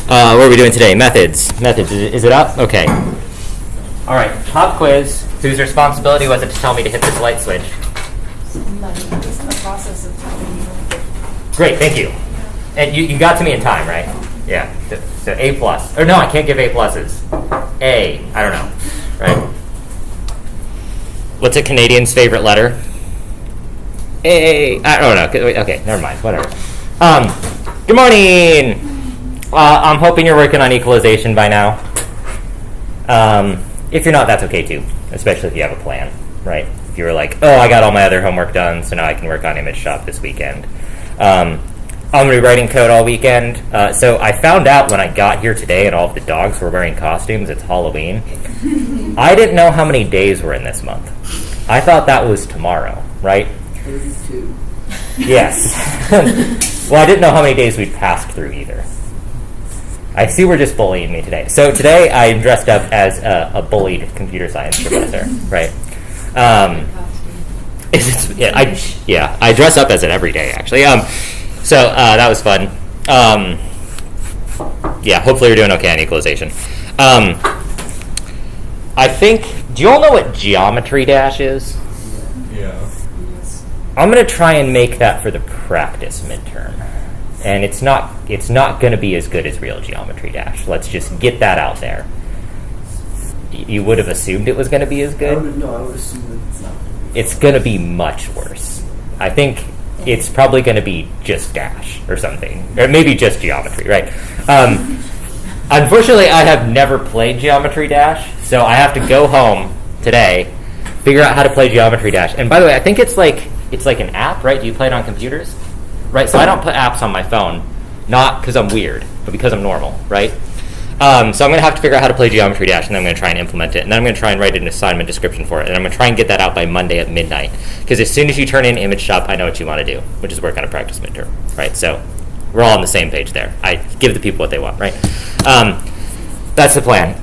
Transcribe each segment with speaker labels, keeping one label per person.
Speaker 1: What are we doing today? Methods. Is it up? Okay. All right. Pop quiz. Whose responsibility was it to tell me to hit this light switch?
Speaker 2: It's in the process of telling you.
Speaker 1: Great. Thank you. And you got to me in time, right? Yeah. So A plus. Or no, I can't give A pluses. A. I don't know. Right. What's a Canadian's favorite letter? A. I don't know. Okay. Never mind. Whatever. Good morning. I'm hoping you're working on equalization by now. If you're not, that's okay too, especially if you have a plan, right? If you were like, oh, I got all my other homework done, so now I can work on Image Shop this weekend. I'm going to be writing code all weekend. So I found out when I got here today and all of the dogs were wearing costumes, it's Halloween. I didn't know how many days were in this month. I thought that was tomorrow, right?
Speaker 2: 32.
Speaker 1: Yes. Well, I didn't know how many days we'd passed through either. I see we're just bullying me today. So today I'm dressed up as a bullied computer science professor, right? I dress up as it every day, actually. So that was fun. Hopefully you're doing okay on equalization. I think, do you all know what geometry dash is?
Speaker 3: Yeah.
Speaker 1: I'm going to try and make that for the practice midterm. And it's not going to be as good as real geometry dash. Let's just get that out there. You would have assumed it was going to be as good?
Speaker 2: I would assume that it's not.
Speaker 1: It's going to be much worse. I think it's probably going to be just dash or something. Or maybe just geometry, right? Unfortunately, I have never played geometry dash, so I have to go home today, figure out how to play geometry dash. And by the way, I think it's like an app, right? Do you play it on computers? Right, so I don't put apps on my phone, not because I'm weird, but because I'm normal, right? So I'm going to have to figure out how to play Geometry Dash, and then I'm going to try and implement it, and then I'm going to try and write an assignment description for it, and I'm going to try and get that out by Monday at midnight, because as soon as you turn in Image Shop, I know what you want to do, which is work on a practice midterm, right? So we're all on the same page there. I give the people what they want, right? That's the plan.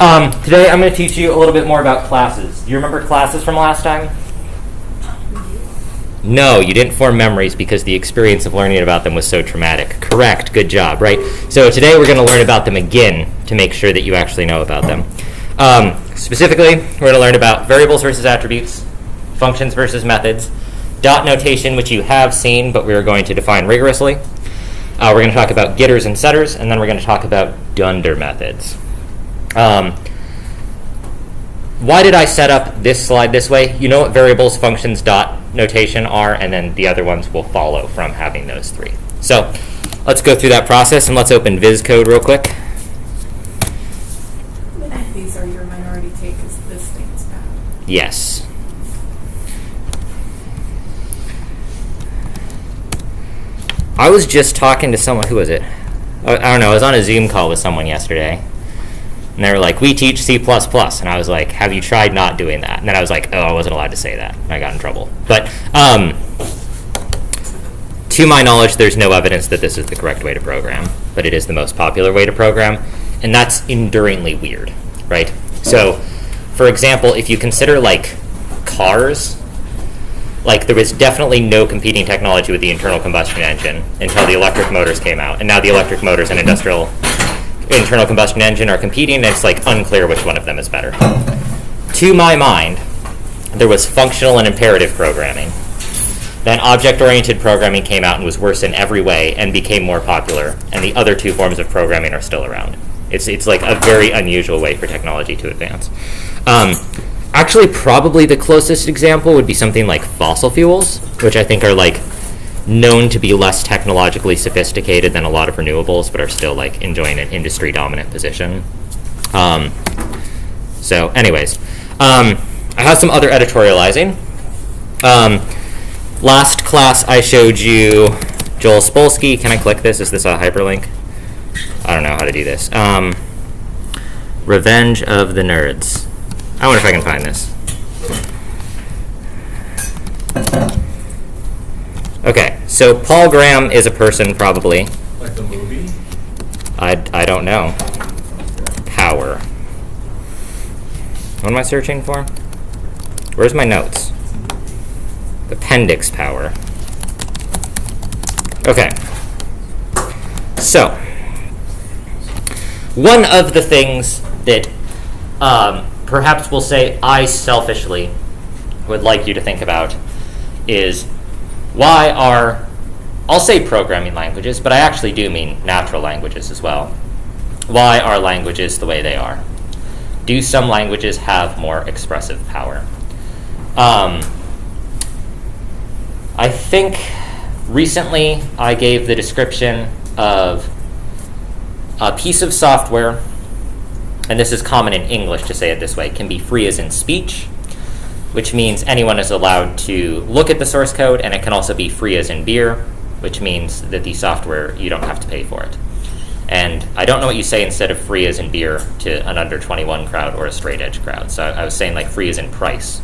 Speaker 1: Today I'm going to teach you a little bit more about classes. Do you remember classes from last time? No, you didn't form memories because the experience of learning about them was so traumatic. Correct. Good job, right? So today we're going to learn about them again to make sure that you actually know about them. Specifically, we're going to learn about variables versus attributes, functions versus methods, dot notation, which you have seen, but we're going to define rigorously. We're going to talk about getters and setters, and then we're going to talk about dunder methods. Why did I set up this slide this way? You know what variables, functions, dot notation are, and then the other ones will follow from having those three. So let's go through that process, and let's open Viz Code real quick.
Speaker 2: These are your minority take because this thing is bad.
Speaker 1: Yes. I was just talking to someone, who was it? I don't know, I was on a Zoom call with someone yesterday. And they were like, we teach C++. And I was like, have you tried not doing that? And then I was like, oh, I wasn't allowed to say that. And I got in trouble. But to my knowledge, there's no evidence that this is the correct way to program. But it is the most popular way to program. And that's enduringly weird, right? So, for example, if you consider, like, cars, like, there was definitely no competing technology with the internal combustion engine until the electric motors came out. And now the electric motors and internal combustion engine are competing, and it's like unclear which one of them is better. To my mind, there was functional and imperative programming. Then object-oriented programming came out and was worse in every way and became more popular, and the other two forms of programming are still around. It's like a very unusual way for technology to advance. Actually, probably the closest example would be something like fossil fuels, which I think are like known to be less technologically sophisticated than a lot of renewables, but are still like enjoying an industry dominant position. So anyways, I have some other editorializing. Last class I showed you Joel Spolsky. Can I click this? Is this a hyperlink? I don't know how to do this. Revenge of the Nerds. I wonder if I can find this. Okay, so Paul Graham is a person, probably.
Speaker 3: Like the movie?
Speaker 1: I don't know. Power. What am I searching for? Where's my notes? Appendix power. Okay. So, one of the things that perhaps we'll say I selfishly would like you to think about is why are, I'll say programming languages, but I actually do mean natural languages as well. Why are languages the way they are? Do some languages have more expressive power? I think recently I gave the description of a piece of software, and this is common in English to say it this way, can be free as in speech, which means anyone is allowed to look at the source code, and it can also be free as in beer, which means that the software, you don't have to pay for it. And I don't know what you say instead of free as in beer to an under 21 crowd or a straight edge crowd. So I was saying like free as in price.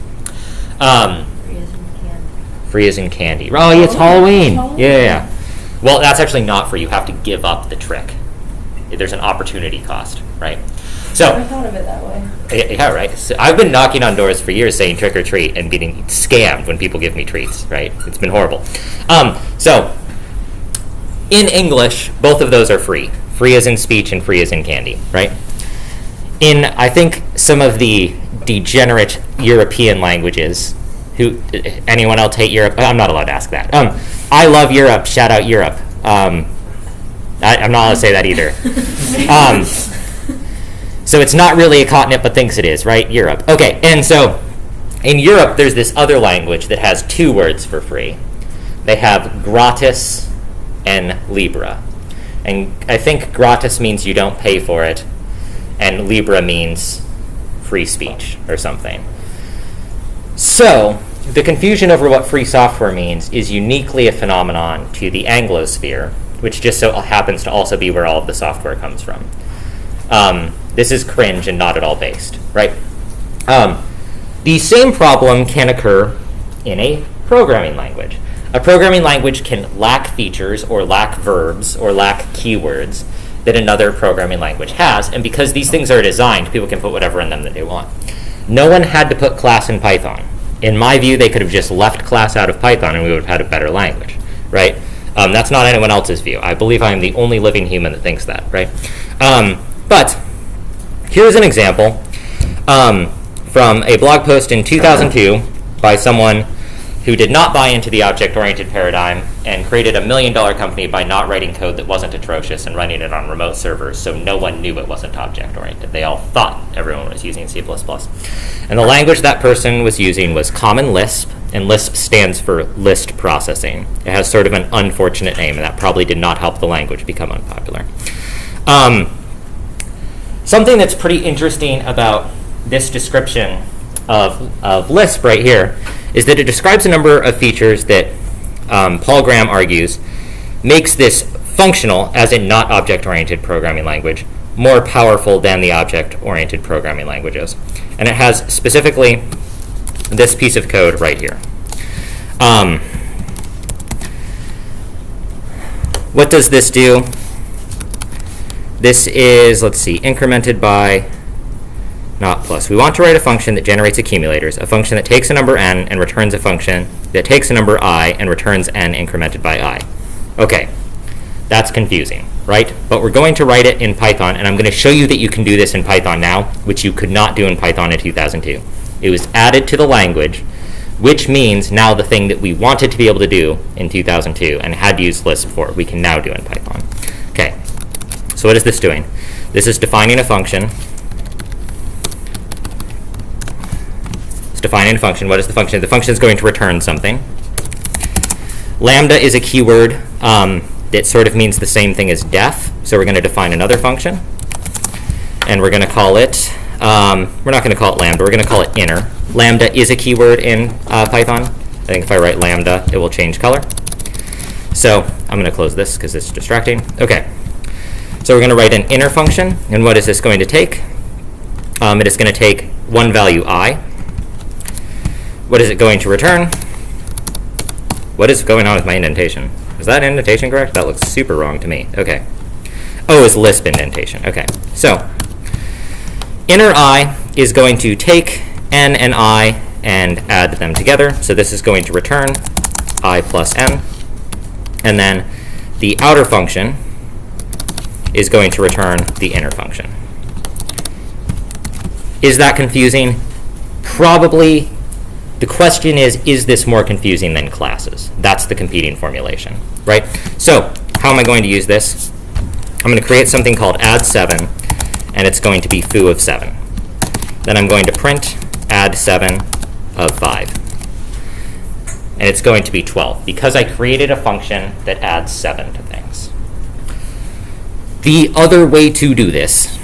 Speaker 4: Free as in candy.
Speaker 1: Free as in candy. Oh, yeah, it's Halloween. Yeah. Well, that's actually not free. You have to give up the trick. There's an opportunity cost, right?
Speaker 2: I
Speaker 1: So,
Speaker 2: thought of it that way.
Speaker 1: yeah, right. So I've been knocking on doors for years saying trick or treat and being scammed when people give me treats, right? It's been horrible. So, in English, both of those are free. Free as in speech and free as in candy, right? In, I think, some of the degenerate European languages, anyone else hate Europe? I'm not allowed to ask that. I love Europe, shout out Europe. I'm not allowed to say that either. So it's not really a continent, but thinks it is, right? Europe. Okay, and so in Europe, there's this other language that has two words for free. They have gratis and Libra. And I think gratis means you don't pay for it, and Libra means free speech or something. So, the confusion over what free software means is uniquely a phenomenon to the Anglosphere, which just so happens to also be where all of the software comes from. This is cringe and not at all based, right? The same problem can occur in a programming language. A programming language can lack features or lack verbs or lack keywords that another programming language has, and because these things are designed, people can put whatever in them that they want. No one had to put class in Python. In my view, they could have just left class out of Python and we would have had a better language, right? That's not anyone else's view. I believe I am the only living human that thinks that, right? But here's an example from a blog post in 2002 by someone who did not buy into the object-oriented paradigm and created $1 million company by not writing code that wasn't atrocious and running it on remote servers, so no one knew it wasn't object-oriented. They all thought everyone was using C++. And the language that person was using was Common Lisp, and Lisp stands for list processing. It has sort of an unfortunate name, and that probably did not help the language become unpopular. Something that's pretty interesting about this description of Lisp right here is that it describes a number of features that Paul Graham argues makes this functional, as in not object-oriented programming language, more powerful than the object-oriented programming languages. And it has specifically this piece of code right here. What does this do? This is, let's see, incremented by not plus. We want to write a function that generates accumulators, a function that takes a number n and returns a function that takes a number I and returns n incremented by I. Okay, that's confusing, right? But we're going to write it in Python, and I'm going to show you that you can do this in Python now, which you could not do in Python in 2002. It was added to the language, which means now the thing that we wanted to be able to do in 2002 and had used Lisp for, we can now do in Python. Okay, so what is this doing? This is defining a function. Defining a function. What is the function? The function is going to return something. Lambda is a keyword that sort of means the same thing as def. So we're going to define another function. And we're going to call it, we're not going to call it lambda, we're going to call it inner. Lambda is a keyword in Python. I think if I write lambda, it will change color. So I'm going to close this because it's distracting. Okay. So we're going to write an inner function. And what is this going to take? It is going to take one value I. What is it going to return? What is going on with my indentation? Is that indentation correct? That looks super wrong to me. Okay. Oh, it's Lisp indentation. Okay. So, inner I is going to take n and I and add them together. So this is going to return I plus n. And then the outer function is going to return the inner function. Is that confusing? Probably. The question is this more confusing than classes? That's the competing formulation, right? So how am I going to use this? I'm going to create something called add7, and it's going to be foo of 7. Then I'm going to print add7 of 5. And it's going to be 12, because I created a function that adds 7 to things. The other way to do this,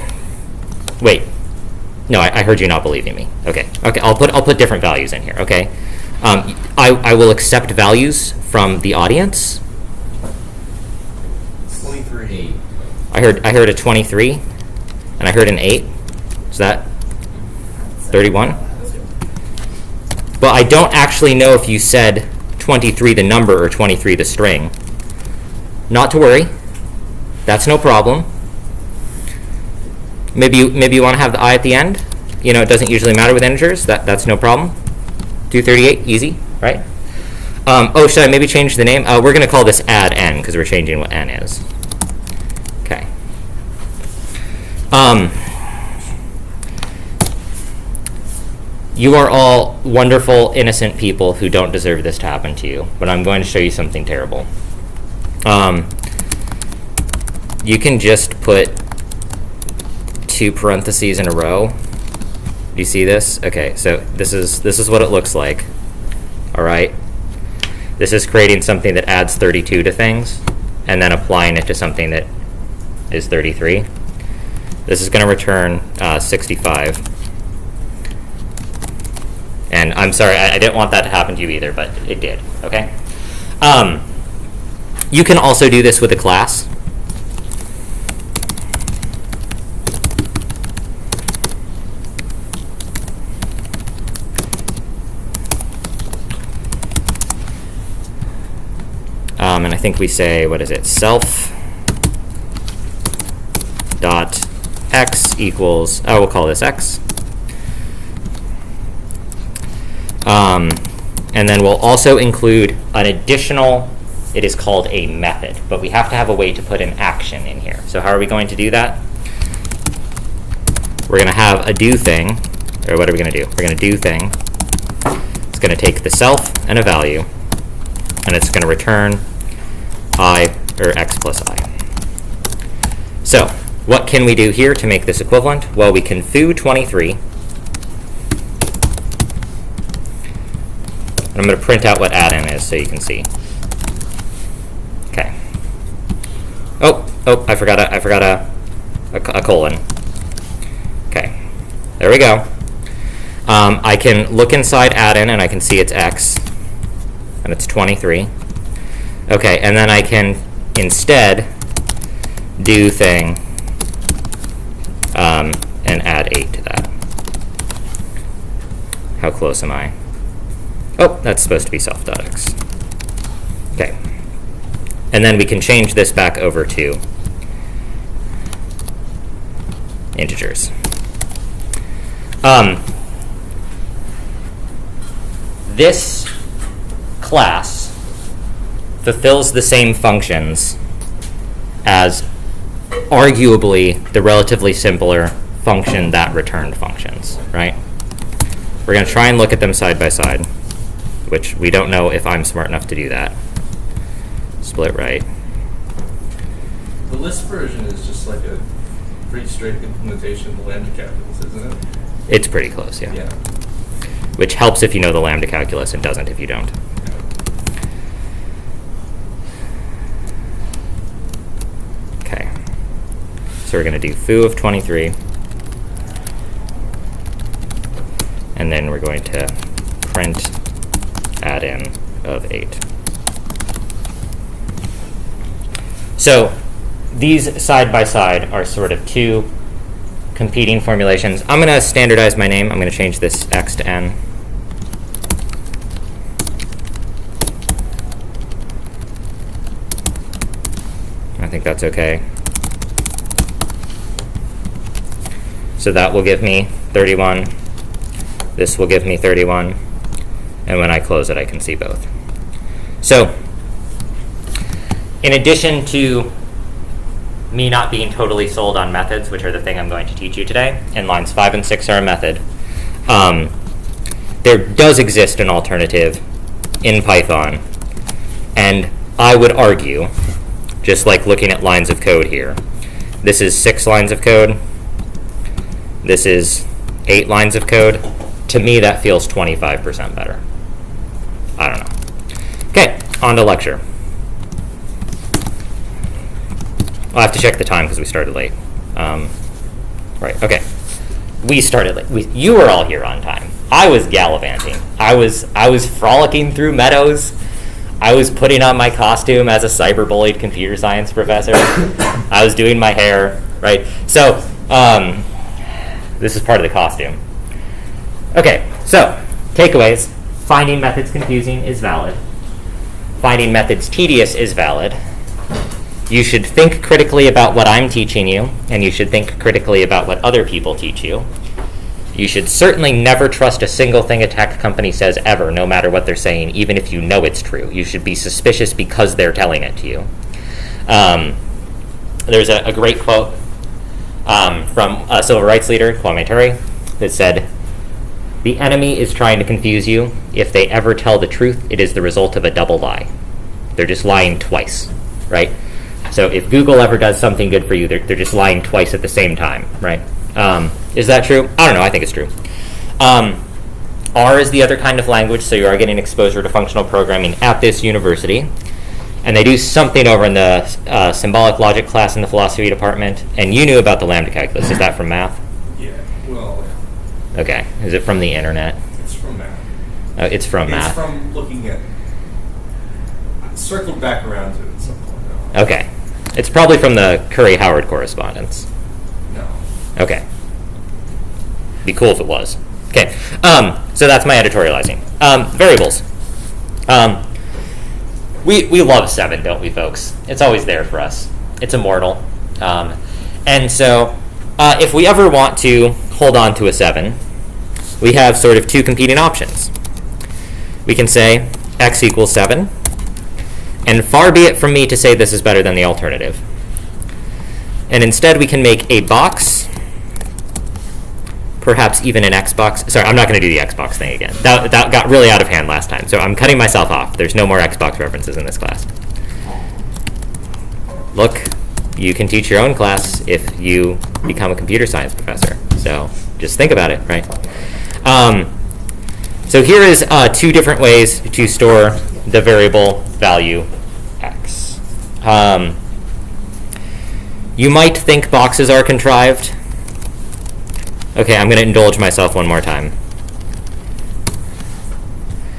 Speaker 1: wait, no, I heard you not believing me. Okay, I'll put different values in here. Okay, I will accept values from the audience.
Speaker 3: 23.
Speaker 1: I heard a 23, and I heard an 8. Is that 31? But I don't actually know if you said 23 the number or 23 the string. Not to worry, that's no problem. Maybe you want to have the I at the end. You know, it doesn't usually matter with integers. That's no problem. 238, easy, right? Oh, should I maybe change the name? We're going to call this add n because we're changing what n is. Okay. You are all wonderful, innocent people who don't deserve this to happen to you, but I'm going to show you something terrible. You can just put 2 parentheses in a row. Do you see this? Okay, so this is what it looks like. All right. This is creating something that adds 32 to things, and then applying it to something that is 33. This is going to return 65. And I'm sorry, I didn't want that to happen to you either, but it did. Okay. You can also do this with a class. And I think we say, what is it? Self dot x equals, we'll call this x. And then we'll also include an additional, it is called a method, but we have to have a way to put an action in here. So how are we going to do that? We're going to have a do thing, or what are we going to do? We're going to do thing. It's going to take the self and a value, and it's going to return I, or x plus I. So what can we do here to make this equivalent? Well, we can foo 23. I'm going to print out what add-in is so you can see. Okay. Oh, I forgot a colon. Okay, there we go. I can look inside add-in and I can see it's x, and it's 23. Okay, and then I can instead do thing and add 8 to that. How close am I? Oh, that's supposed to be self.x. Okay. And then we can change this back over to integers. This class fulfills the same functions as arguably the relatively simpler function that returned functions, right? We're going to try and look at them side by side, which we don't know if I'm smart enough to do that. Split right.
Speaker 3: The list version is just like a pretty straight implementation of the lambda calculus, isn't it?
Speaker 1: It's pretty close, yeah.
Speaker 3: Yeah.
Speaker 1: Which helps if you know the lambda calculus and doesn't if you don't. Okay. So we're going to do foo of 23. And then we're going to print add-in of 8. So these side by side are sort of two competing formulations. I'm going to standardize my name. I'm going to change this x to n. I think that's okay. So that will give me 31. This will give me 31. And when I close it, I can see both. So in addition to me not being totally sold on methods, which are the thing I'm going to teach you today, and lines 5 and 6 are a method, there does exist an alternative in Python, and I would argue, just like looking at lines of code here, this is 6 lines of code, this is 8 lines of code. To me, that feels 25% better. I don't know. Okay, on to lecture. I'll have to check the time because we started late. Right, okay. We started late. You were all here on time. I was gallivanting. I was frolicking through meadows. I was putting on my costume as a cyber-bullied computer science professor. I was doing my hair, right? So, this is part of the costume. Okay, so, takeaways. Finding methods confusing is valid. Finding methods tedious is valid. You should think critically about what I'm teaching you, and you should think critically about what other people teach you. You should certainly never trust a single thing a tech company says ever, no matter what they're saying, even if you know it's true. You should be suspicious because they're telling it to you. There's a great quote from a civil rights leader, Kwame Ture, that said, "The enemy is trying to confuse you. If they ever tell the truth, it is the result of a double lie." They're just lying twice, right? So if Google ever does something good for you, they're just lying twice at the same time, right? Is that true? I don't know. I think it's true. R is the other kind of language, so you are getting exposure to functional programming at this university. And they do something over in the symbolic logic class in the philosophy department. And you knew about the lambda calculus. Is that from math?
Speaker 3: Yeah, well,
Speaker 1: Okay. Is it from the internet?
Speaker 3: it's from math.
Speaker 1: It's from math.
Speaker 3: It's from looking at... I circled back around to it at some point. No.
Speaker 1: Okay. It's probably from the Curry-Howard correspondence.
Speaker 3: No.
Speaker 1: Okay. Be cool if it was. Okay. So that's my editorializing. Variables. We love 7, don't we, folks? It's always there for us. It's immortal. And so if we ever want to hold on to a 7, we have sort of 2 competing options. We can say x equals 7, and far be it from me to say this is better than the alternative. And instead we can make a box, perhaps even an Xbox. Sorry, I'm not going to do the Xbox thing again. That got really out of hand last time, so I'm cutting myself off. There's no more Xbox references in this class. Look, you can teach your own class if you become a computer science professor. So just think about it, right? So here is 2 different ways to store the variable value x. You might think boxes are contrived. Okay, I'm going to indulge myself one more time.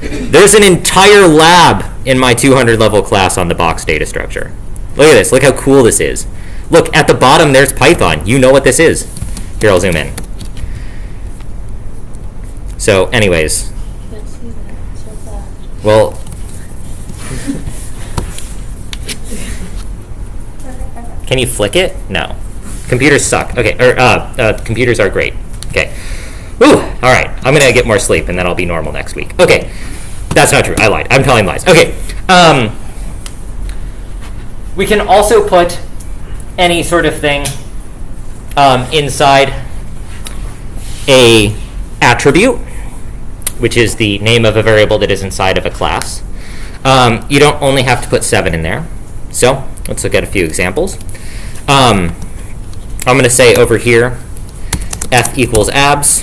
Speaker 1: There's an entire lab in my 200 level class on the box data structure. Look at this. Look how cool this is. Look, at the bottom there's Python. You know what this is. Here, I'll zoom in. So, anyways.
Speaker 4: Can't see that. It's so fast.
Speaker 1: Well, can you flick it? No. Computers suck. Okay, computers are great. Okay. Whew, all right. I'm going to get more sleep, and then I'll be normal next week. Okay. That's not true. I lied. I'm telling lies. Okay. We can also put any sort of thing inside a attribute, which is the name of a variable that is inside of a class. You don't only have to put 7 in there. So let's look at a few examples. I'm going to say over here, f equals abs.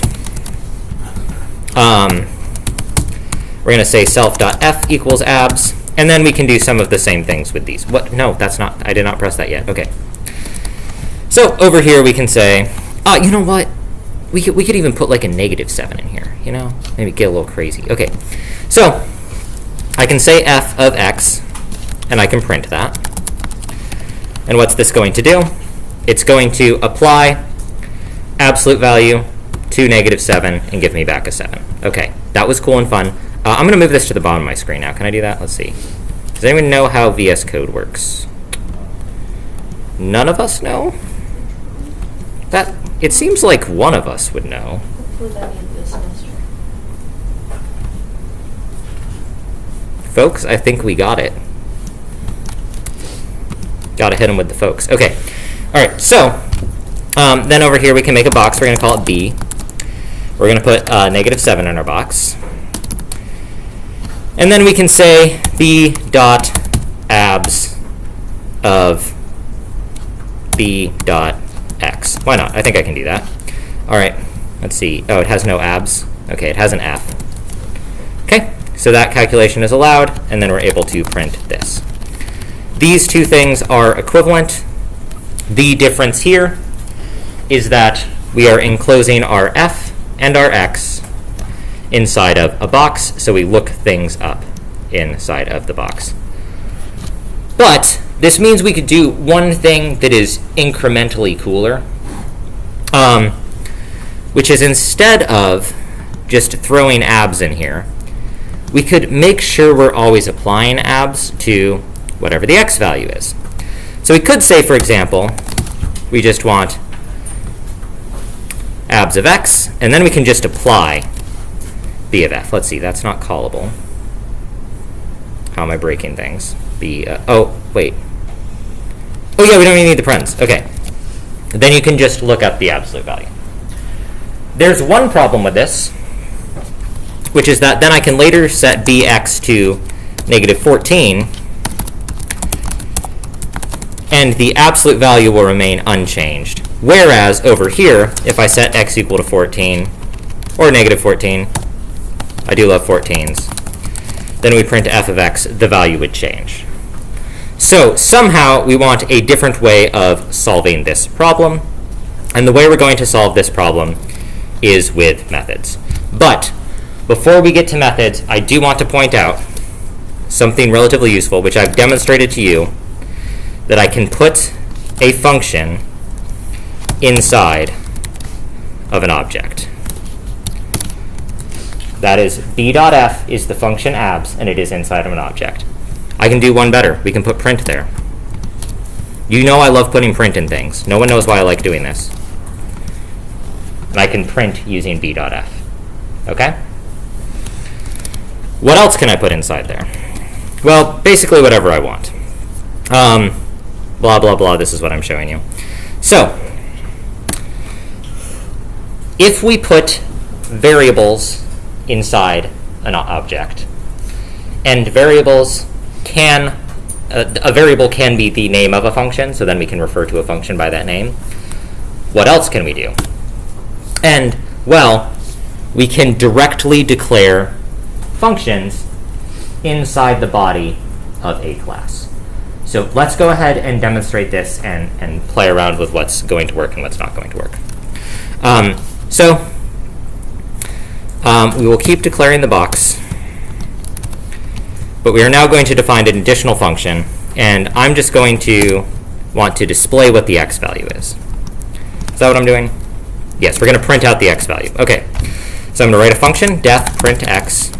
Speaker 1: We're going to say self.f equals abs. And then we can do some of the same things with these. What? No, that's not. I did not press that yet. Okay. So over here we can say, you know what? We could even put like a -7 in here. You know, maybe get a little crazy. Okay. So I can say f of x, and I can print that. And what's this going to do? It's going to apply absolute value to -7 and give me back a 7. Okay, that was cool and fun. I'm going to move this to the bottom of my screen now. Can I do that? Let's see. Does anyone know how VS Code works? None of us know? That it seems like one of us would know.
Speaker 4: Hopefully by the end of this semester.
Speaker 1: Folks, I think we got it. Gotta hit them with the folks. Okay. All right, so then over here we can make a box. We're going to call it B. We're going to put -7 in our box. And then we can say B dot abs of B dot x. Why not? I think I can do that. All right, let's see. Oh, it has no abs. Okay, it has an f. Okay, so that calculation is allowed, and then we're able to print this. These two things are equivalent. The difference here is that we are enclosing our f and our x inside of a box, so we look things up inside of the box. But this means we could do one thing that is incrementally cooler, which is instead of just throwing abs in here, we could make sure we're always applying abs to whatever the x value is. So we could say, for example, we just want abs of x, and then we can just apply b of f. Let's see, that's not callable. How am I breaking things? Oh, wait. Oh yeah, we don't even need the parens. Okay. Then you can just look up the absolute value. There's one problem with this, which is that then I can later set bx to -14, and the absolute value will remain unchanged. Whereas over here, if I set x equal to 14, or -14, I do love 14s, then we print f of x, the value would change. So somehow we want a different way of solving this problem, and the way we're going to solve this problem is with methods. But before we get to methods, I do want to point out something relatively useful, which I've demonstrated to you, that I can put a function inside of an object. That is, b.f is the function abs, and it is inside of an object. I can do one better. We can put print there. You know I love putting print in things. No one knows why I like doing this. And I can print using b.f. Okay? What else can I put inside there? Well, basically whatever I want. Blah, blah, blah. This is what I'm showing you. So, if we put variables inside an object, and variables can, a variable can be the name of a function, so then we can refer to a function by that name. What else can we do? And, well, we can directly declare functions inside the body of a class. So let's go ahead and demonstrate this and play around with what's going to work and what's not going to work. We will keep declaring the box, but we are now going to define an additional function, and I'm just going to want to display what the x value is. Is that what I'm doing? Yes, we're going to print out the x value. Okay, so I'm going to write a function, def print x.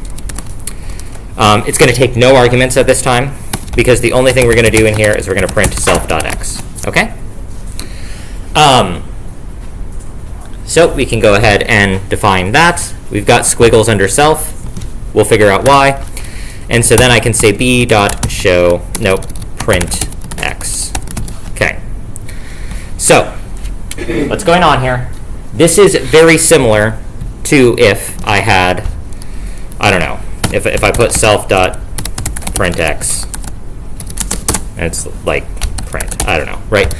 Speaker 1: It's going to take no arguments at this time, because the only thing we're going to do in here is we're going to print self.x. Okay? So we can go ahead and define that. We've got squiggles under self. We'll figure out why. And so then I can say b.show, nope, print x. Okay. So what's going on here? This is very similar to if I had, I don't know, if I put self.print x, and it's like print, I don't know, right?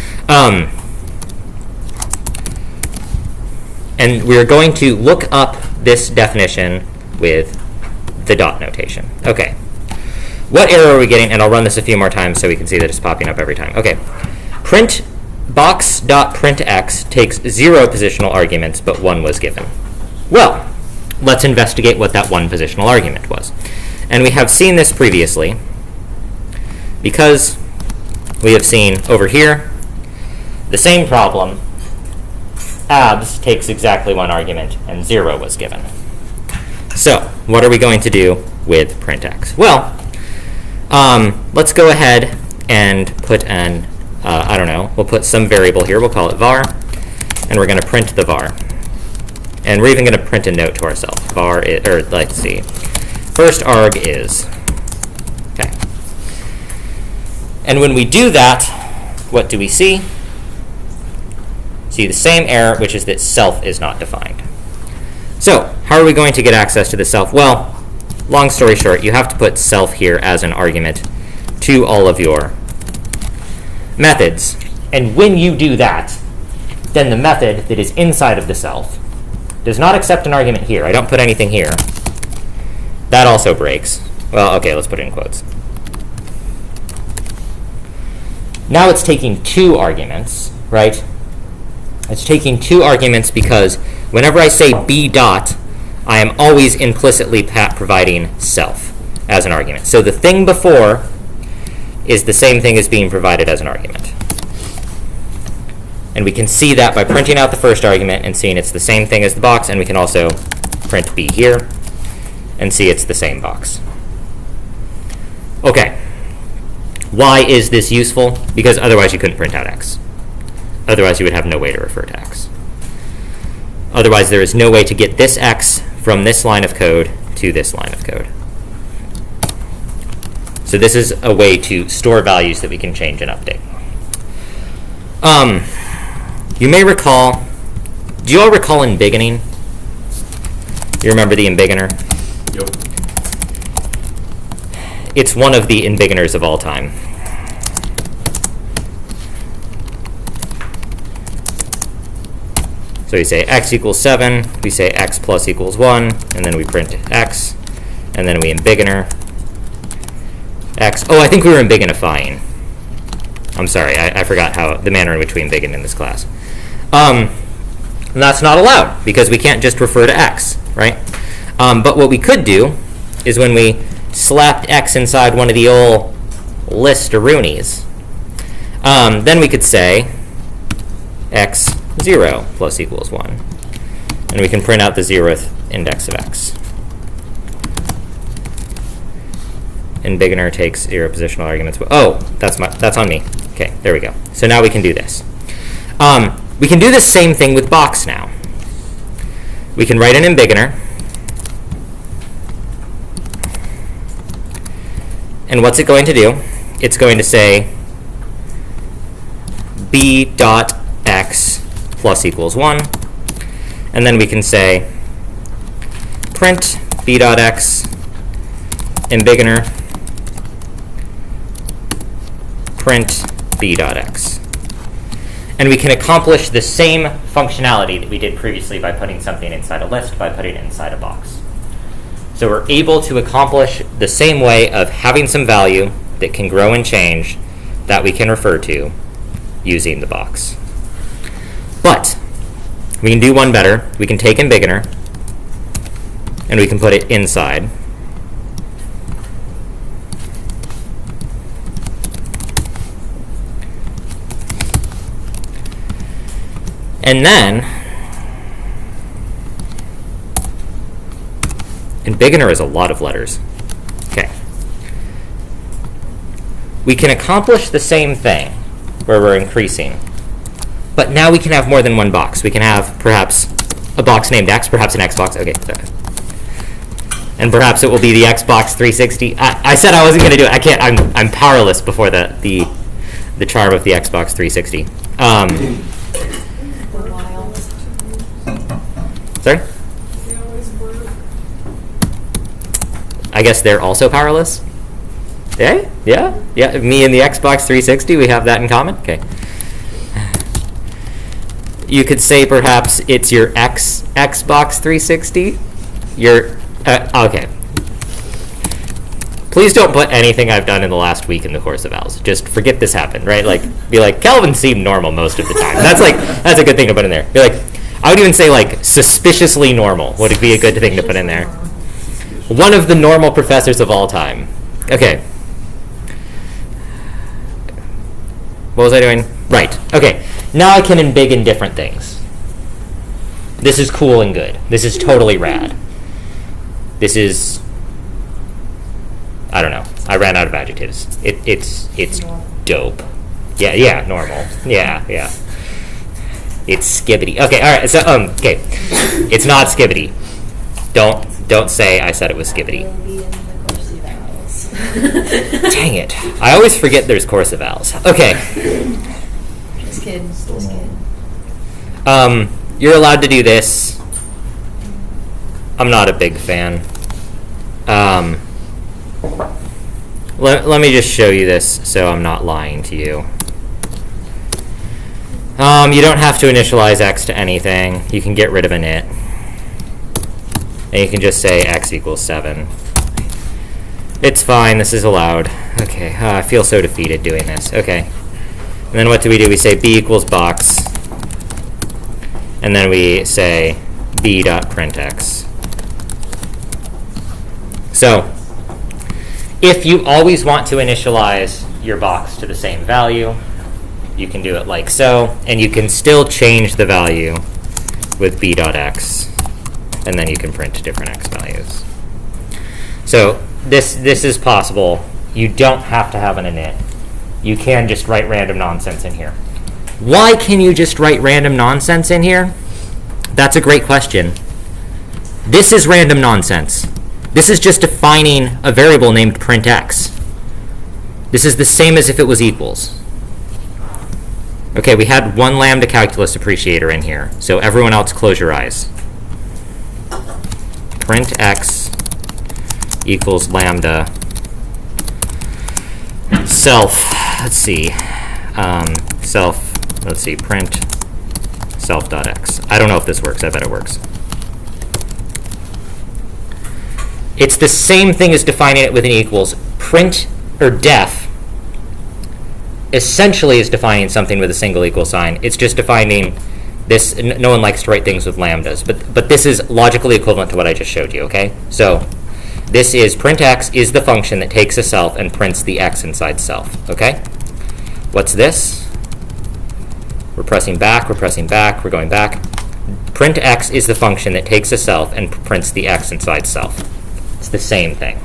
Speaker 1: And we're going to look up this definition with the dot notation. Okay. What error are we getting? And I'll run this a few more times so we can see that it's popping up every time. Okay. Print box.printx takes 0 positional arguments, but 1 was given. Well, let's investigate what that 1 positional argument was. And we have seen this previously because we have seen over here the same problem. Abs takes exactly 1 argument, and 0 was given. So, what are we going to do with printx? Well, let's go ahead and put an, I don't know, we'll put some variable here. We'll call it var, and we're going to print the var. And we're even going to print a note to ourselves. Var is, or let's see, first arg is. Okay. And when we do that, what do we see? See the same error, which is that self is not defined. So, how are we going to get access to the self? Well, long story short, you have to put self here as an argument to all of your methods. And when you do that, then the method that is inside of the self does not accept an argument here. I don't put anything here. That also breaks. Well, okay, let's put it in quotes. Now it's taking two arguments, right? It's taking two arguments because whenever I say b dot, I am always implicitly providing self as an argument. So the thing before is the same thing as being provided as an argument. And we can see that by printing out the first argument and seeing it's the same thing as the box, and we can also print b here and see it's the same box. Okay. Why is this useful? Because otherwise you couldn't print out x. Otherwise you would have no way to refer to x. Otherwise there is no way to get this x from this line of code to this line of code. So this is a way to store values that we can change and update. You may recall, do you all recall embiggening? You remember the embiggener?
Speaker 3: Yep.
Speaker 1: It's one of the embiggeners of all time. So we say x equals 7, we say x plus equals 1, and then we print x, and then we embiggener x. Oh, I think we were embiggenifying. I'm sorry, I forgot how the manner in which we embiggen in this class. And that's not allowed, because we can't just refer to x, right? But what we could do is when we slapped x inside one of the old list-a-roonies, then we could say x 0 plus equals 1. And we can print out the 0th index of x. Embiggener takes 0 positional arguments. Oh, that's on me. Okay, there we go. So now we can do this. We can do the same thing with box now. We can write an embiggener. And what's it going to do? It's going to say b dot x plus equals 1. And then we can say print b dot x embiggener print b dot x. And we can accomplish the same functionality that we did previously by putting something inside a list, by putting it inside a box. So we're able to accomplish the same way of having some value that can grow and change that we can refer to using the box. But we can do one better. We can take embiggener and we can put it inside. And then embiggener is a lot of letters. Okay. We can accomplish the same thing where we're increasing. But now we can have more than one box. We can have perhaps a box named X, perhaps an X box. Okay, sorry. And perhaps it will be the Xbox 360. I said I wasn't going to do it. I can't. I'm powerless before the charm of the Xbox 360. Sorry? I guess they're also powerless? Yeah? Yeah? Yeah, me and the Xbox 360, we have that in common? Okay. You could say perhaps it's your Xbox 360. Your, okay. Please don't put anything I've done in the last week in the course of vowels. Just forget this happened, right? Like, be like, Kelvin seemed normal most of the time. That's a good thing to put in there. Be like, I would even say like suspiciously normal would be a good thing to put in there. One of the normal professors of all time. Okay. What was I doing? Right. Okay. Now I can embiggen different things. This is cool and good. This is totally rad. This is, I don't know. I ran out of adjectives. It's dope. Yeah, normal. Yeah. It's skibbity. Okay, all right. So okay, it's not skibbity. Don't say I said it was skibbity.
Speaker 4: Will be in the course of vowels.
Speaker 1: Dang it! I always forget there's course of vowels. Okay.
Speaker 4: Just kidding.
Speaker 1: You're allowed to do this. I'm not a big fan. Let me just show you this so I'm not lying to you. You don't have to initialize x to anything. You can get rid of an it. And you can just say x equals 7. It's fine, this is allowed. Okay, I feel so defeated doing this. Okay. And then what do? We say b equals box. And then we say b.printx. So, if you always want to initialize your box to the same value, you can do it like so, and you can still change the value with b.x, and then you can print different x values. So this is possible. You don't have to have an init. You can just write random nonsense in here. Why can you just write random nonsense in here? That's a great question. This is random nonsense. This is just defining a variable named printx. This is the same as if it was equals. Okay, we had one lambda calculus appreciator in here, so everyone else close your eyes. Print x equals lambda self, let's see, print self.x. I don't know if this works, I bet it works. It's the same thing as defining it with an equals. Print or def essentially is defining something with a single equal sign. It's just defining this. No one likes to write things with lambdas, but this is logically equivalent to what I just showed you, okay? So this is printx is the function that takes a self and prints the x inside self, okay? What's this? We're pressing back, we're going back. Printx is the function that takes a self and prints the x inside self. It's the same thing.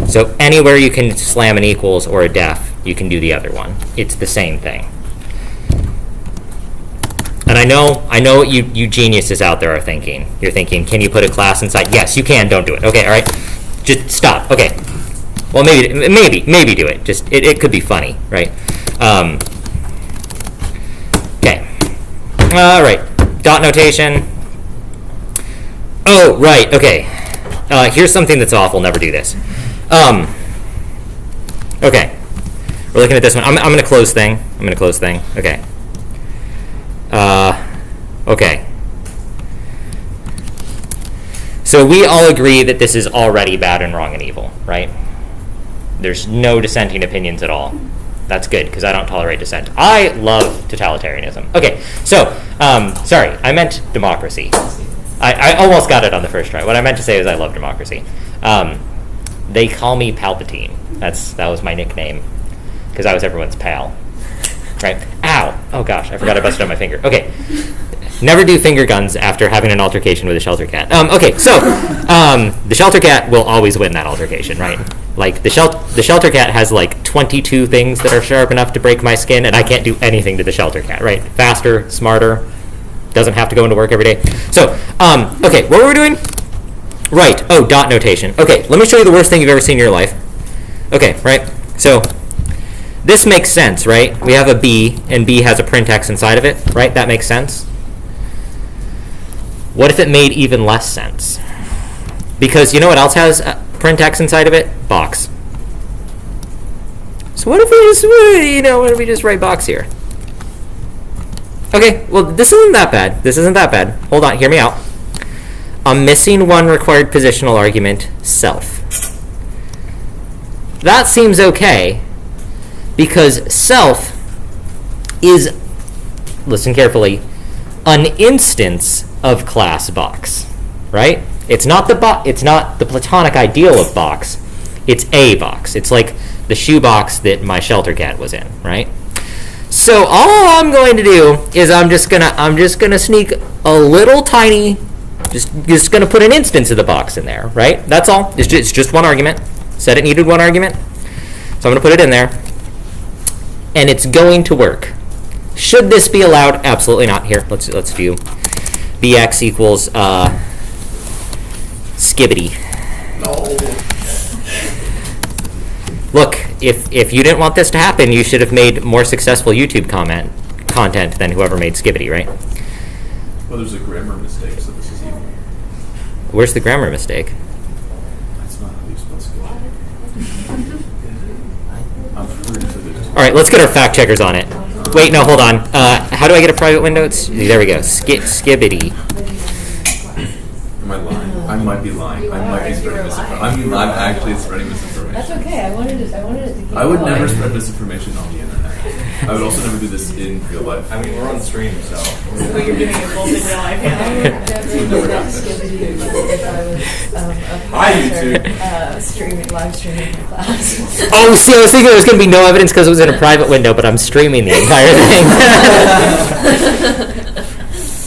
Speaker 1: So anywhere you can slam an equals or a def, you can do the other one. It's the same thing. And I know what you geniuses out there are thinking. You're thinking, can you put a class inside? Yes, you can. Don't do it. Okay, all right. Just stop. Okay. Well, maybe do it. Just it could be funny, right? Okay. All right. Dot notation. Oh, right. Okay. Here's something that's awful. Never do this. Okay. We're looking at this one. I'm going to close thing. Okay. Okay. So we all agree that this is already bad and wrong and evil, right? There's no dissenting opinions at all. That's good, because I don't tolerate dissent. I love totalitarianism. Okay, so, sorry, I meant democracy. I almost got it on the first try. What I meant to say is I love democracy. They call me Palpatine. That was my nickname, because I was everyone's pal. Right? Ow! Oh gosh, I forgot I busted on my finger. Okay. Never do finger guns after having an altercation with a shelter cat. Okay, so the shelter cat will always win that altercation, right? Like the shelter cat has like 22 things that are sharp enough to break my skin, and I can't do anything to the shelter cat, right? Faster, smarter, doesn't have to go into work every day. So, okay, what were we doing? Right. Oh, dot notation. Okay, let me show you the worst thing you've ever seen in your life. Okay, right? So this makes sense, right? We have a B, and B has a printx inside of it, right? That makes sense. What if it made even less sense? Because you know what else has a printx inside of it? Box. So what if we just write box here? Okay, well, this isn't that bad. Hold on, hear me out. I'm missing one required positional argument, self. That seems okay, because self is, listen carefully, an instance of class box, right? It's not the platonic ideal of box. It's a box. It's like the shoe box that my shelter cat was in, right? So all I'm going to do is I'm just gonna sneak a little tiny, just gonna put an instance of the box in there, right? That's all. It's just one argument. Said it needed one argument, so I'm gonna put it in there, and it's going to work. Should this be allowed? Absolutely not. Here, let's view. Bx equals skibbity.
Speaker 3: No.
Speaker 1: Look, if you didn't want this to happen, you should have made more successful YouTube content than whoever made skibbity, right?
Speaker 5: Well, there's a grammar mistake, so this is even.
Speaker 1: Where's the grammar mistake?
Speaker 5: That's not how you're supposed to go. I'm pretty sure there's.
Speaker 1: All right, let's get our fact checkers on it. Wait, no, hold on. How do I get a private window? There we go. Skibbity.
Speaker 5: Am I lying? I might be lying. I might be spreading misinformation. I'm actually spreading misinformation.
Speaker 2: That's okay, I wanted it to keep
Speaker 5: I would
Speaker 2: going.
Speaker 5: never spread misinformation on the internet. I would also never do this in real life.
Speaker 3: I mean, we're on stream, so.
Speaker 2: So you're doing it both in real life
Speaker 4: I would
Speaker 2: and.
Speaker 4: never do that skibbity if I was a
Speaker 3: Hi,
Speaker 4: professor, streaming, live streaming my class.
Speaker 1: Oh, see, I was thinking there was going to be no evidence because it was in a private window, but I'm streaming the entire thing.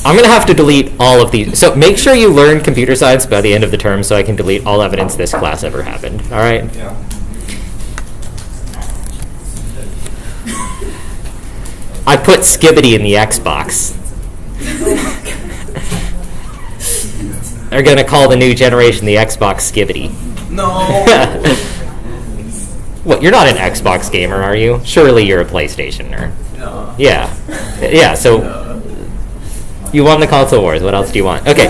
Speaker 1: I'm going to have to delete all of these. So make sure you learn computer science by the end of the term so I can delete all evidence this class ever happened. All right?
Speaker 3: Yeah.
Speaker 1: I put Skibbity in the Xbox. They're going to call the new generation the Xbox Skibbity.
Speaker 5: No.
Speaker 1: What, you're not an Xbox gamer, are you? Surely you're a PlayStationer.
Speaker 5: No.
Speaker 1: Yeah. Yeah, so you won the console wars. What else do you want? Okay.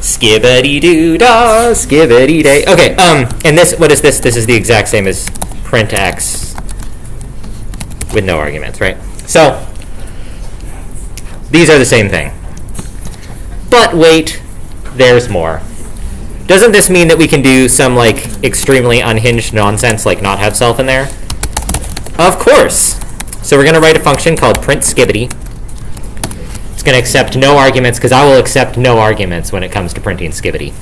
Speaker 1: Skibbity-doo-dah, skibbity-day. Okay, and this, what is this? This is the exact same as print x with no arguments, right? So, these are the same thing. But wait, there's more. Doesn't this mean that we can do some, like, extremely unhinged nonsense, like not have self in there? Of course. So we're going to write a function called print skibbity. It's going to accept no arguments, because I will accept no arguments when it comes to printing skibbity.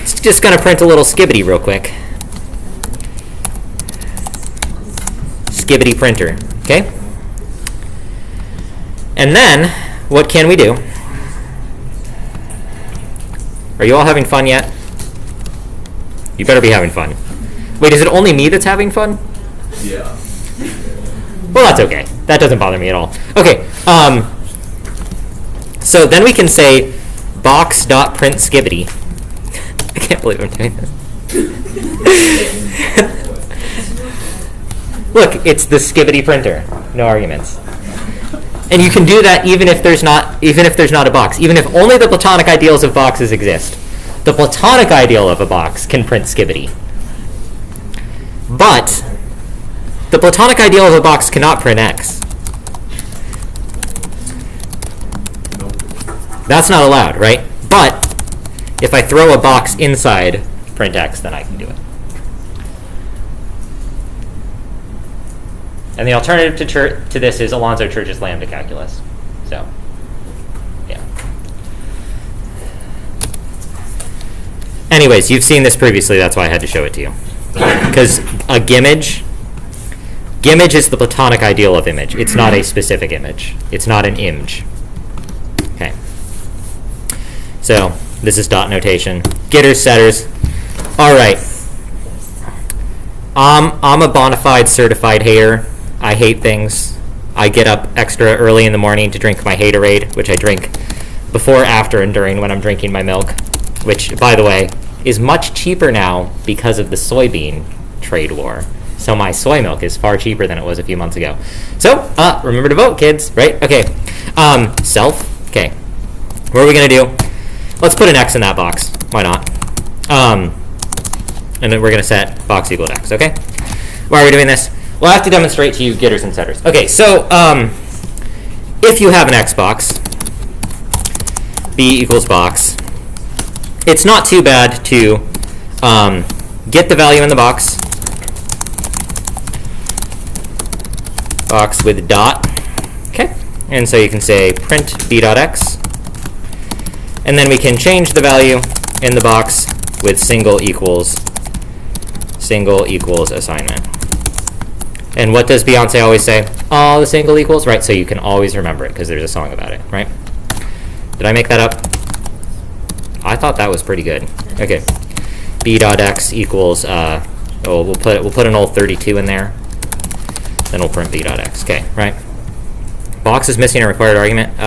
Speaker 1: It's just going to print a little skibbity real quick. Skibbity printer, okay? And then, what can we do? Are you all having fun yet? You better be having fun. Wait, is it only me that's having fun?
Speaker 5: Yeah.
Speaker 1: Well, that's okay. That doesn't bother me at all. Okay, so then we can say box.print skibbity. I can't believe I'm doing this. Look, it's the skibbity printer. No arguments. And you can do that even if there's not a box. Even if only the Platonic ideals of boxes exist. The Platonic ideal of a box can print skibbity. But the Platonic ideal of a box cannot print x. That's not allowed, right? But if I throw a box inside print x, then I can do it. And the alternative to this is Alonzo Church's lambda calculus. So, yeah. Anyways, you've seen this previously, that's why I had to show it to you. Because a gimmage is the Platonic ideal of image. It's not a specific image. It's not an image. Okay. So, this is dot notation. Getters, setters. All right. I'm a bona fide certified hater. I hate things. I get up extra early in the morning to drink my Haterade, which I drink before, after, and during when I'm drinking my milk, which, by the way, is much cheaper now because of the soybean trade war. So my soy milk is far cheaper than it was a few months ago. So, remember to vote, kids, right? Okay. Self. Okay. What are we going to do? Let's put an x in that box. Why not? And then we're going to set box equal to x, okay? Why are we doing this? Well, I have to demonstrate to you getters and setters. Okay, so if you have an x box, b equals box, it's not too bad to get the value in the box with dot, okay? And so you can say print b dot x, and then we can change the value in the box with single equals assignment. And what does Beyonce always say? All the single equals, right? So you can always remember it because there's a song about it, right? Did I make that up? I thought that was pretty good. Okay, b dot x equals. We'll put an old 32 in there. Then we'll print b dot x. Okay, right? Box is missing a required argument.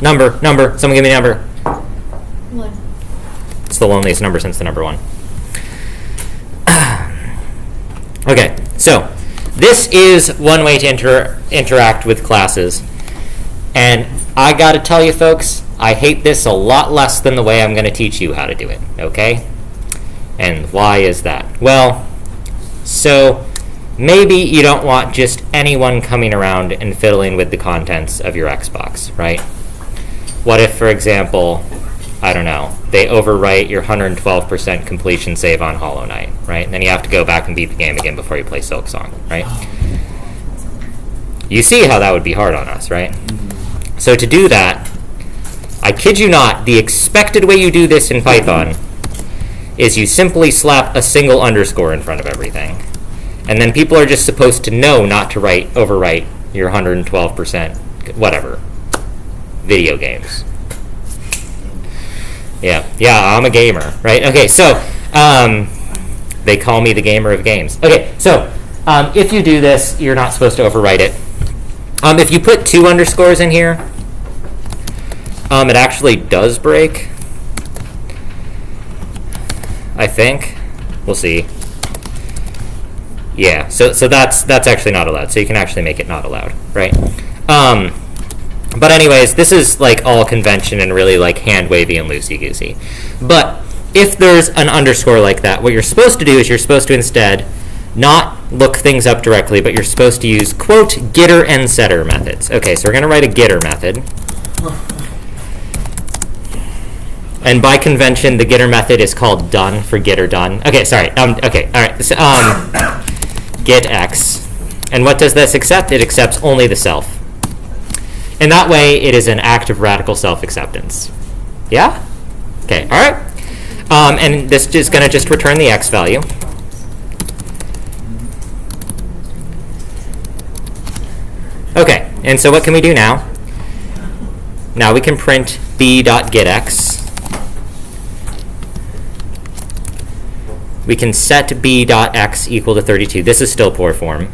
Speaker 1: Number. Someone give me a number.
Speaker 4: 1.
Speaker 1: It's the loneliest number since the number 1. Okay, so this is one way to interact with classes. And I gotta tell you folks, I hate this a lot less than the way I'm gonna teach you how to do it, okay? And why is that? Well, so maybe you don't want just anyone coming around and fiddling with the contents of your Xbox, right? What if, for example, I don't know, they overwrite your 112% completion save on Hollow Knight, right? And then you have to go back and beat the game again before you play Silksong, right? You see how that would be hard on us, right? So to do that, I kid you not, the expected way you do this in Python is you simply slap a single underscore in front of everything. And then people are just supposed to know not to overwrite your 112%, whatever, video games. Yeah, I'm a gamer, right? Okay, so they call me the gamer of games. Okay, so if you do this, you're not supposed to overwrite it. If you put 2 underscores in here, it actually does break, I think. We'll see. Yeah, so that's actually not allowed. So you can actually make it not allowed, right? But anyways, this is like all convention and really like hand wavy and loosey goosey. But if there's an underscore like that, what you're supposed to do is you're supposed to instead not look things up directly, but you're supposed to use quote getter and setter methods. Okay, so we're gonna write a getter method. And by convention, the getter method is called done for getter done. Okay, sorry. Okay, all right. So, get x, and what does this accept? It accepts only the self. In that way, it is an act of radical self-acceptance. Yeah? Okay, all right. And this is going to just return the x value. Okay, and so what can we do now? Now we can print b.getx. We can set b.x equal to 32. This is still poor form.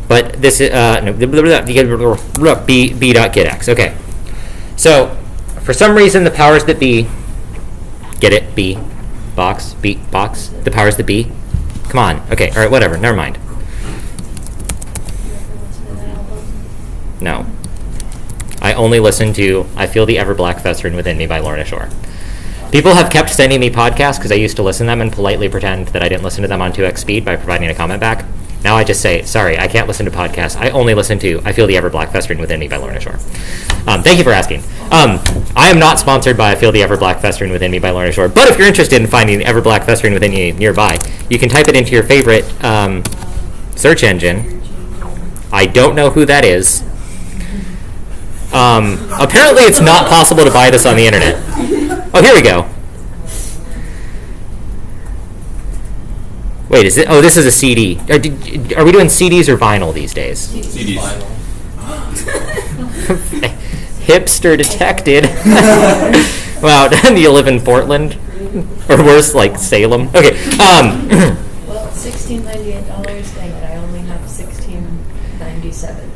Speaker 1: But this is, b.getx. Okay. So, for some reason, the powers that be, get it, b, box, the powers that be. Come on. Okay, all right, whatever, never mind. No. I only listen to I Feel the Ever Black Festering Within Me by Lorna Shore. People have kept sending me podcasts because I used to listen to them and politely pretend that I didn't listen to them on 2x speed by providing a comment back. Now I just say, sorry, I can't listen to podcasts. I only listen to I Feel the Ever Black Festering Within Me by Lorna Shore. Thank you for asking. I am not sponsored by I Feel the Ever Black Festering Within Me by Lorna Shore, but if you're interested in finding Ever Black Festering Within You nearby, you can type it into your favorite search engine. I don't know who that is. Apparently it's not possible to buy this on the internet. Oh, here we go. Wait, is it? Oh, this is a CD. Are we doing CDs or vinyl these days?
Speaker 5: CDs.
Speaker 1: Hipster detected. Wow, do you live in Portland? Or worse, like Salem? Okay.
Speaker 4: Well, $16.98, dang it, I only have $16.97.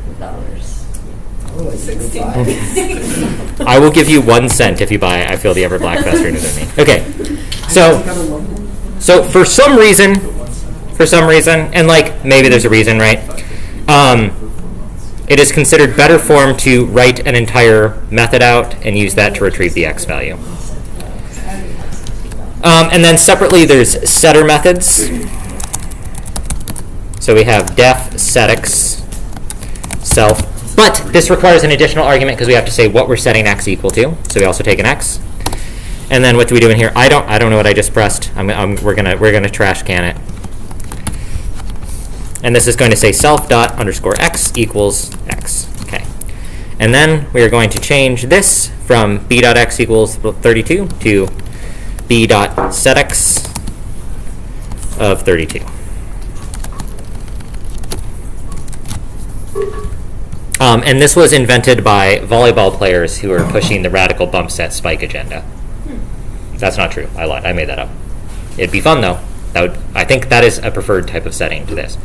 Speaker 1: I will give you 1 cent if you buy I Feel the Ever Black Festering Within Me. Okay. So for some reason, and like maybe there's a reason, right? It is considered better form to write an entire method out and use that to retrieve the x value. And then separately, there's setter methods. So we have def, setx, self. But this requires an additional argument because we have to say what we're setting x equal to. So we also take an x. And then what do we do in here? I don't know what I just pressed. We're gonna trash can it. And this is going to say self._x equals x. Okay. And then we are going to change this from b.x equals 32 to b.setx of 32. And this was invented by volleyball players who were pushing the radical bump set spike agenda. That's not true. I lied. I made that up. It'd be fun though. I think that is a preferred type of setting to this.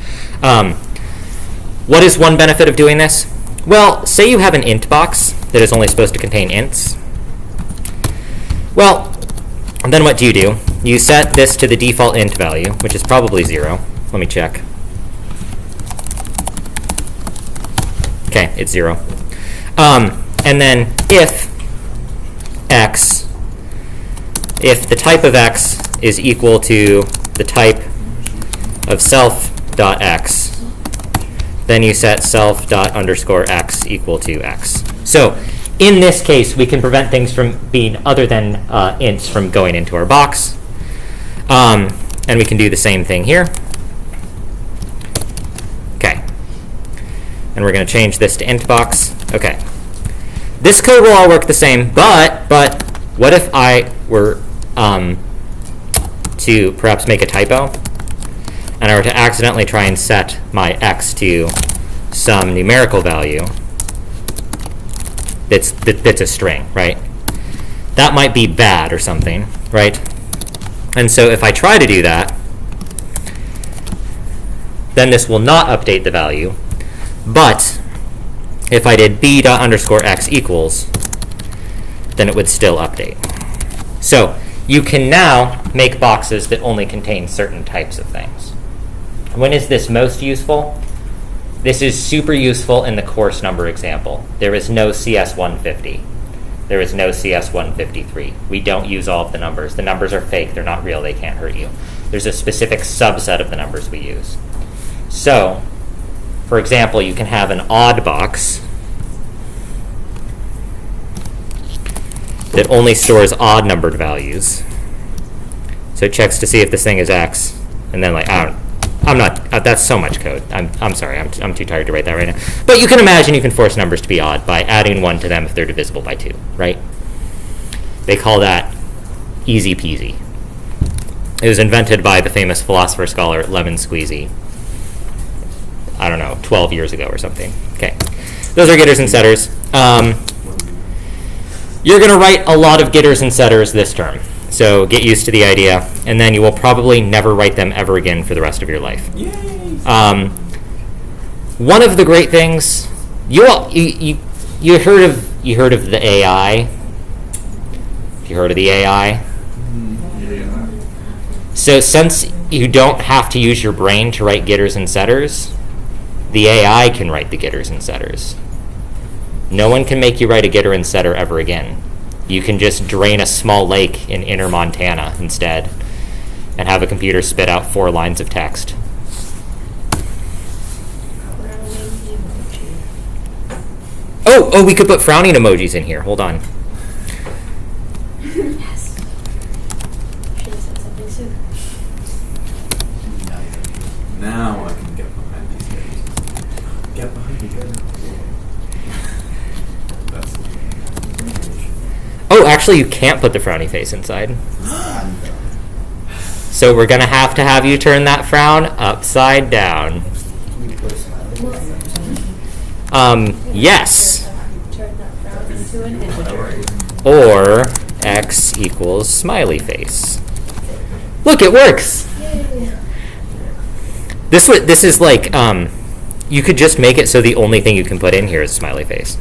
Speaker 1: What is one benefit of doing this? Well, say you have an int box that is only supposed to contain ints. Well, then what do? You set this to the default int value, which is probably 0. Let me check. Okay, it's 0. And then if the type of x is equal to the type of self.x, then you set self._x equal to x. So in this case, we can prevent things from being other than ints from going into our box. And we can do the same thing here. Okay. And we're going to change this to int box. Okay. This code will all work the same, but what if I were to perhaps make a typo, and I were to accidentally try and set my x to some numerical value that's a string, right? That might be bad or something, right? And so if I try to do that, then this will not update the value. But if I did b._x equals, then it would still update. So you can now make boxes that only contain certain types of things. When is this most useful? This is super useful in the course number example. There is no CS150. There is no CS153. We don't use all of the numbers. The numbers are fake. They're not real. They can't hurt you. There's a specific subset of the numbers we use. So, for example, you can have an odd box that only stores odd numbered values. So it checks to see if this thing is x, and then that's so much code. I'm sorry, I'm too tired to write that right now. But you can imagine you can force numbers to be odd by adding 1 to them if they're divisible by 2, right? They call that easy peasy. It was invented by the famous philosopher scholar Lemon Squeezy, I don't know, 12 years ago or something. Okay, those are getters and setters. You're going to write a lot of getters and setters this term. So get used to the idea, and then you will probably never write them ever again for the rest of your life.
Speaker 5: Yay!
Speaker 1: One of the great things you heard of the AI. Have you heard of the AI?
Speaker 3: Yeah.
Speaker 1: So since you don't have to use your brain to write getters and setters, the AI can write the getters and setters. No one can make you write a getter and setter ever again. You can just drain a small lake in inner Montana instead and have a computer spit out 4 lines of text. Oh, we could put frowning emojis in here. Hold on.
Speaker 4: Yes. Should have said something soon.
Speaker 5: Now I can get behind these guys. Get behind the guys. That's
Speaker 1: Oh, actually, you can't put the frowny face inside. So we're going to have you turn that frown upside down. Yes.
Speaker 4: Turn that frown into an integer.
Speaker 1: Or x equals smiley face. Look, it works.
Speaker 4: Yay.
Speaker 1: This is like, you could just make it so the only thing you can put in here is a smiley face.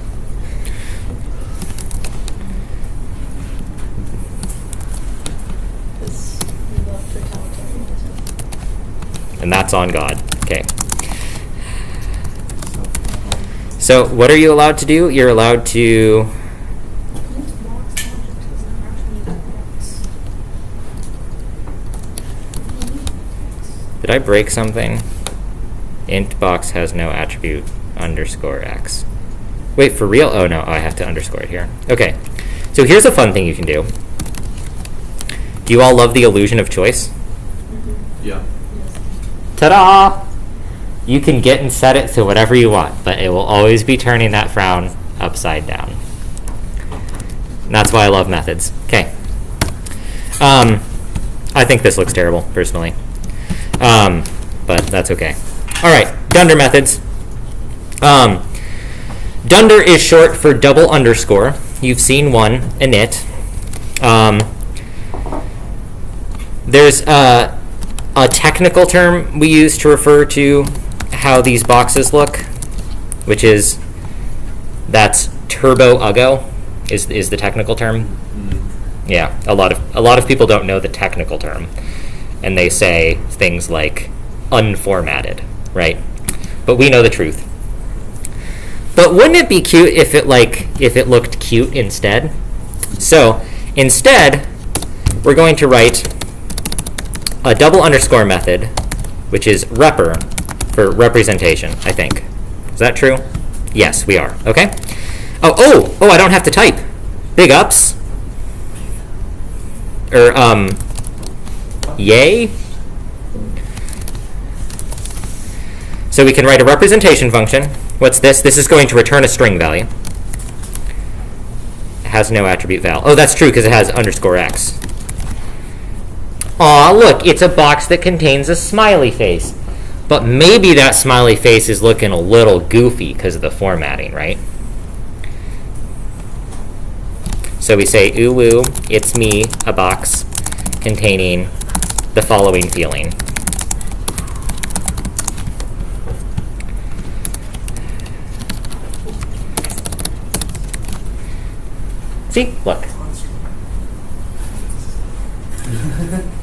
Speaker 1: And that's on God. Okay. So what are you allowed to do? You're allowed to... Did I break something? Int box has no attribute _x. Wait, for real? Oh no, I have to underscore it here. Okay. So here's a fun thing you can do. Do you all love the illusion of choice?
Speaker 5: yeah.
Speaker 1: Ta-da! You can get and set it to whatever you want, but it will always be turning that frown upside down. And that's why I love methods. Okay. I think this looks terrible, personally. But that's okay. All right, dunder methods. Dunder is short for double underscore. You've seen one, init. There's a technical term we use to refer to how these boxes look, which is that's turbo uggo is the technical term. Yeah, a lot of people don't know the technical term, and they say things like unformatted, right? But we know the truth. But wouldn't it be cute if it looked cute instead? So instead, we're going to write a double underscore method, which is repr for representation, I think. Is that true? Yes, we are. Okay. Oh, I don't have to type. Big ups. Yay. So we can write a representation function. What's this? This is going to return a string value. It has no attribute val. Oh, that's true because it has underscore x. Aw, look, it's a box that contains a smiley face. But maybe that smiley face is looking a little goofy because of the formatting, right? So we say, ooh, woo, it's me, a box containing the following feeling. See, look.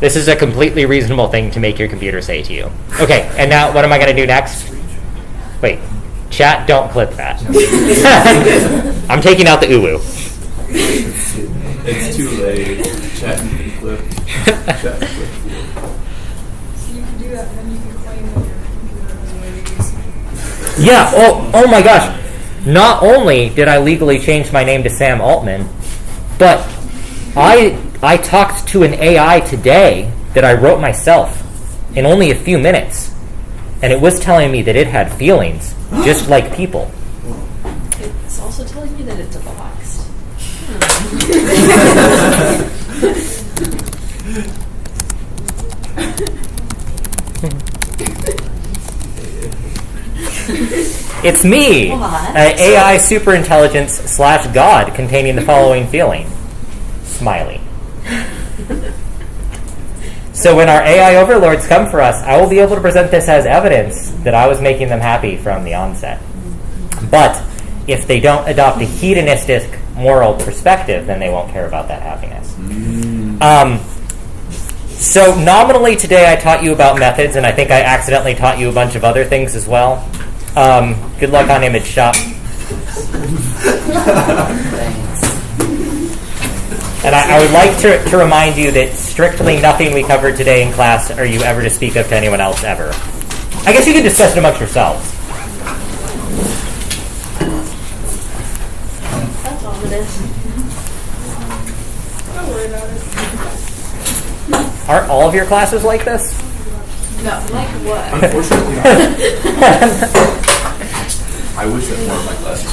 Speaker 1: This is a completely reasonable thing to make your computer say to you. Okay, and now what am I going to do next? Wait, chat, don't clip that. I'm taking out the uwu.
Speaker 5: It's too late. Chat can be clipped. Chat clipped.
Speaker 2: So you can do that, and then you can claim that your computer is a way to use it.
Speaker 1: Yeah, oh my gosh. Not only did I legally change my name to Sam Altman, but I talked to an AI today that I wrote myself in only a few minutes. And it was telling me that it had feelings, just like people.
Speaker 4: It's also telling me that it's a box.
Speaker 1: It's me,
Speaker 4: What?
Speaker 1: an AI superintelligence / God containing the following feeling. Smiley. So when our AI overlords come for us, I will be able to present this as evidence that I was making them happy from the onset. But if they don't adopt a hedonistic moral perspective, then they won't care about that happiness. So nominally today I taught you about methods, and I think I accidentally taught you a bunch of other things as well. Good luck on image shop. And I would like to remind you that strictly nothing we covered today in class are you ever to speak of to anyone else ever. I guess you can discuss it amongst yourselves.
Speaker 4: That's ominous.
Speaker 2: Don't worry about it.
Speaker 1: Aren't all of your classes like this?
Speaker 2: No.
Speaker 4: Like what?
Speaker 5: Unfortunately, I wish that more of my classes